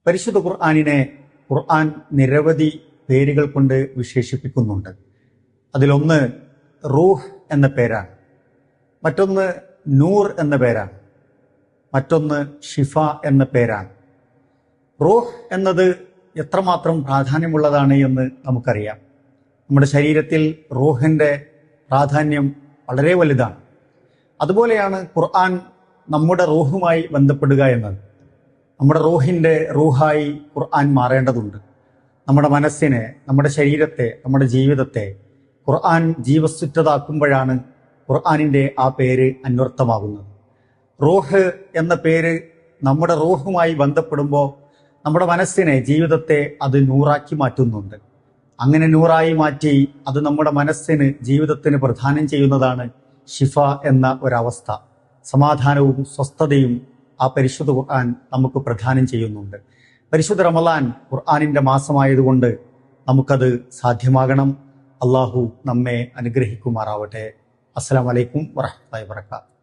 പരിശുദ്ധ ഖുർആൻ നിരവധി പേരുകൾ കൊണ്ട് വിശേഷിപ്പിക്കുന്നുണ്ട്. അതിലൊന്ന് റൂഹ് എന്ന പേരാണ്, മറ്റൊന്ന് നൂർ എന്ന പേരാണ്, മറ്റൊന്ന് ഷിഫ എന്ന പേരാണ്. റൂഹ് എന്നത് എത്രമാത്രം പ്രാധാന്യമുള്ളതാണ് എന്ന് നമുക്കറിയാം. നമ്മുടെ ശരീരത്തിൽ റൂഹിൻ്റെ പ്രാധാന്യം വളരെ വലുതാണ്. അതുപോലെയാണ് ഖുർആൻ നമ്മുടെ റൂഹുമായി ബന്ധപ്പെടുക എന്നത്. നമ്മുടെ റൂഹായി ഖുർആൻ മാറേണ്ടതുണ്ട്. നമ്മുടെ മനസ്സിനെ, നമ്മുടെ ശരീരത്തെ, നമ്മുടെ ജീവിതത്തെ ഖുർആൻ ജീവസുറ്റതാക്കുമ്പോഴാണ് ഖുർആനിൻ്റെ ആ പേര് അന്വർത്ഥമാകുന്നത്. റൂഹ് എന്ന പേര് നമ്മുടെ റൂഹുമായി ബന്ധപ്പെടുമ്പോൾ നമ്മുടെ മനസ്സിനെ, ജീവിതത്തെ അത് നൂറാക്കി മാറ്റുന്നുണ്ട്. അങ്ങനെ നൂറായി മാറ്റി അത് നമ്മുടെ മനസ്സിന്, ജീവിതത്തിന് പ്രദാനം ചെയ്യുന്നതാണ് ഷിഫ എന്ന ഒരവസ്ഥ. സമാധാനവും സ്വസ്ഥതയും ആ പരിശുദ്ധ ഖുർആൻ നമുക്ക് പ്രദാനം ചെയ്യുന്നുണ്ട്. പരിശുദ്ധ റമളാൻ ഖുർആനിൻ്റെ മാസമായതുകൊണ്ട് നമുക്കത് സാധ്യമാകണം. അള്ളാഹു നമ്മെ അനുഗ്രഹിക്കുമാറാവട്ടെ. അസ്സലാമു അലൈക്കും വറഹ്മത്തുള്ളാഹി വബറകാതുഹു.